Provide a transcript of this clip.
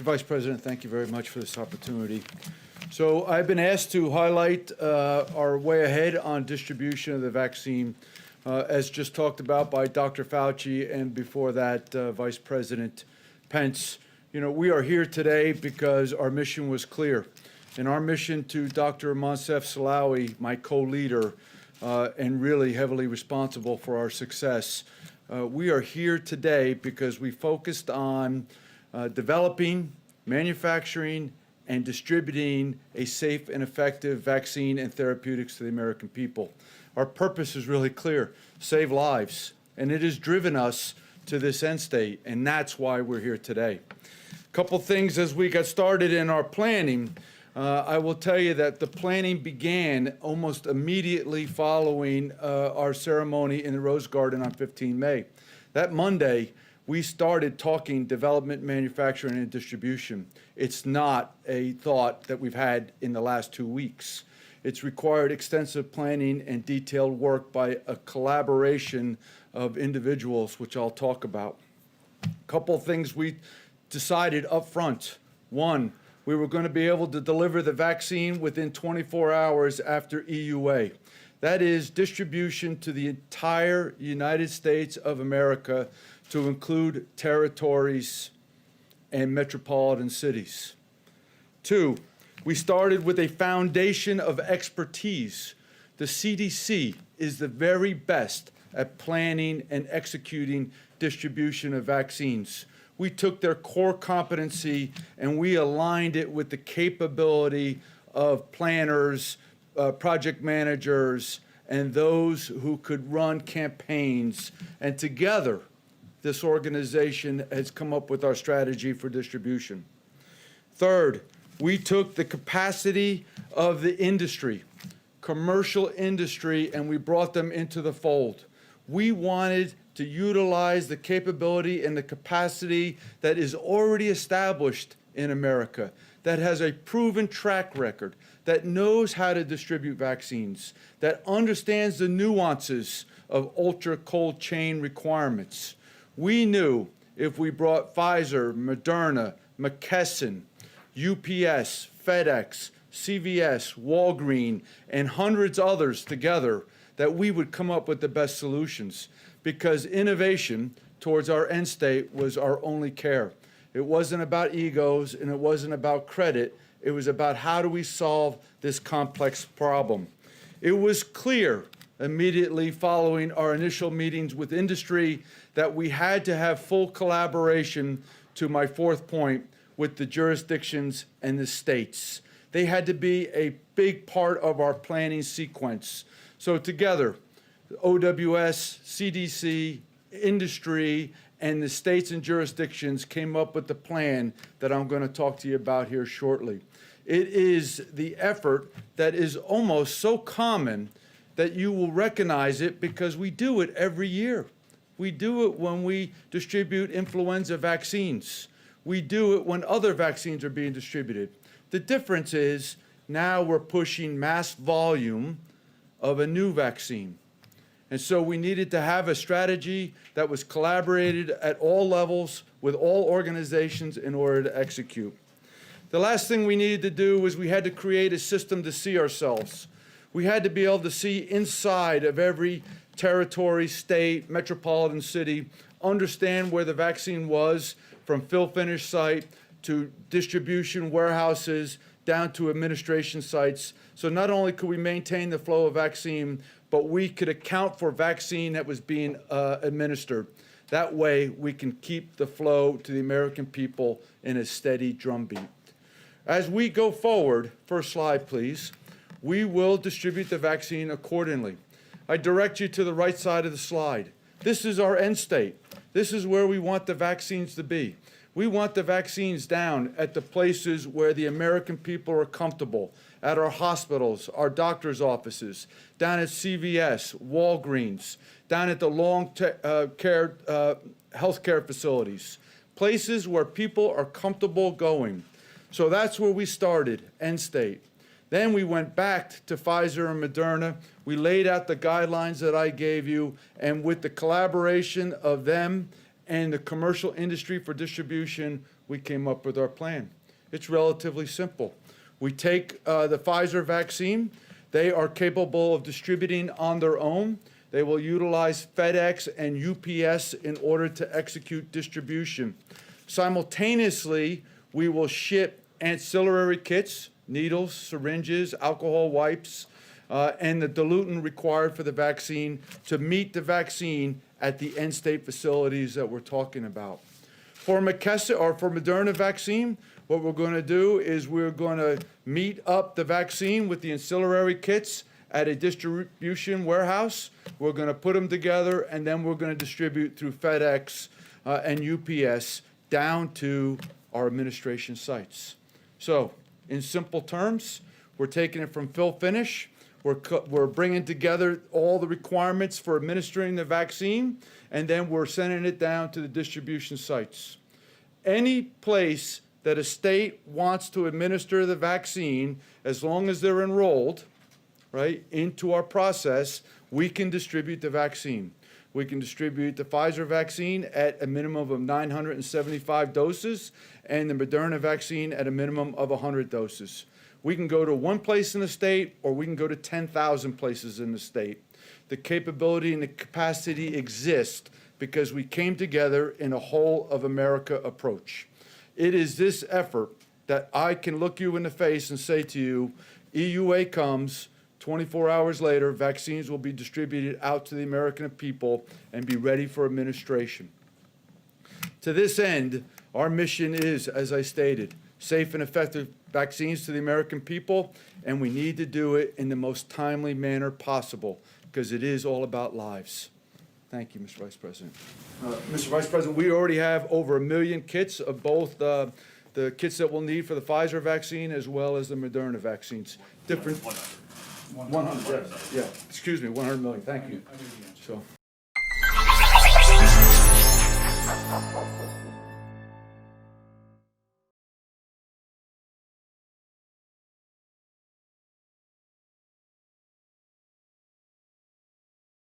Mr. Vice President, thank you very much for this opportunity. So I've been asked to highlight our way ahead on distribution of the vaccine, as just talked about by Dr. Fauci and before that, Vice President Pence. You know, we are here today because our mission was clear. And our mission to Dr. Moncef Slaoui, my co-leader, and really heavily responsible for our success, we are here today because we focused on developing, manufacturing, and distributing a safe and effective vaccine and therapeutics to the American people. Our purpose is really clear: save lives. And it has driven us to this end state, and that's why we're here today. A couple things as we got started in our planning. I will tell you that the planning began almost immediately following our ceremony in the Rose Garden on 15 May. That Monday, we started talking development, manufacturing, and distribution. It's not a thought that we've had in the last 2 weeks. It's required extensive planning and detailed work by a collaboration of individuals, which I'll talk about. A couple of things we decided up front. One, we were going to be able to deliver the vaccine within 24 hours after EUA. That is distribution to the entire United States of America, to include territories and metropolitan cities. Two, we started with a foundation of expertise. The CDC is the very best at planning and executing distribution of vaccines. We took their core competency and we aligned it with the capability of planners, project managers, and those who could run campaigns. And together, this organization has come up with our strategy for distribution. Third, we took the capacity of the industry, commercial industry, and we brought them into the fold. We wanted to utilize the capability and the capacity that is already established in America, that has a proven track record, that knows how to distribute vaccines, that understands the nuances of ultra cold chain requirements. We knew if we brought Pfizer, Moderna, McKesson, UPS, FedEx, CVS, Walgreens, and hundreds others together, that we would come up with the best solutions, because innovation towards our end state was our only care. It wasn't about egos and it wasn't about credit. It was about how do we solve this complex problem. It was clear immediately following our initial meetings with industry that we had to have full collaboration, to my fourth point, with the jurisdictions and the states. They had to be a big part of our planning sequence. So together, OWS, CDC, industry, and the states and jurisdictions came up with the plan that I'm going to talk to you about here shortly. It is the effort that is almost so common that you will recognize it because we do it every year. We do it when we distribute influenza vaccines. We do it when other vaccines are being distributed. The difference is now we're pushing mass volume of a new vaccine. And so we needed to have a strategy that was collaborated at all levels with all organizations in order to execute. The last thing we needed to do was we had to create a system to see ourselves. We had to be able to see inside of every territory, state, metropolitan city, understand where the vaccine was from fill-finish site to distribution warehouses down to administration sites. So not only could we maintain the flow of vaccine, but we could account for vaccine that was being administered. That way, we can keep the flow to the American people in a steady drumbeat. As we go forward, first slide, please, we will distribute the vaccine accordingly. I direct you to the right side of the slide. This is our end state. This is where we want the vaccines to be. We want the vaccines down at the places where the American people are comfortable, at our hospitals, our doctors' offices, down at CVS, Walgreens, down at the long-care healthcare facilities, places where people are comfortable going. So that's where we started, end state. Then we went back to Pfizer and Moderna. We laid out the guidelines that I gave you, and with the collaboration of them and the commercial industry for distribution, we came up with our plan. It's relatively simple. We take the Pfizer vaccine. They are capable of distributing on their own. They will utilize FedEx and UPS in order to execute distribution. Simultaneously, we will ship ancillary kits, needles, syringes, alcohol wipes, and the diluent required for the vaccine to meet the vaccine at the end state facilities that we're talking about. For McKesson or for Moderna vaccine, what we're going to do is we're going to meet up the vaccine with the ancillary kits at a distribution warehouse. We're going to put them together, and then we're going to distribute through FedEx and UPS down to our administration sites. So, in simple terms, we're taking it from fill finish. We're bringing together all the requirements for administering the vaccine, and then we're sending it down to the distribution sites. Any place that a state wants to administer the vaccine, as long as they're enrolled, right, into our process, we can distribute the vaccine. We can distribute the Pfizer vaccine at a minimum of 975 doses and the Moderna vaccine at a minimum of 100 doses. We can go to one place in the state, or we can go to 10,000 places in the state. The capability and the capacity exist because we came together in a whole of America approach. It is this effort that I can look you in the face and say to you, EUA comes, 24 hours later, vaccines will be distributed out to the American people and be ready for administration. To this end, our mission is, as I stated, safe and effective vaccines to the American people, and we need to do it in the most timely manner possible because it is all about lives. Thank you, Mr. Vice President. Mr. Vice President, we already have over 1 million kits of both the kits that we'll need for the Pfizer vaccine as well as the Moderna vaccines. Different. 100. Yeah. Excuse me. 100 million. Thank you. So.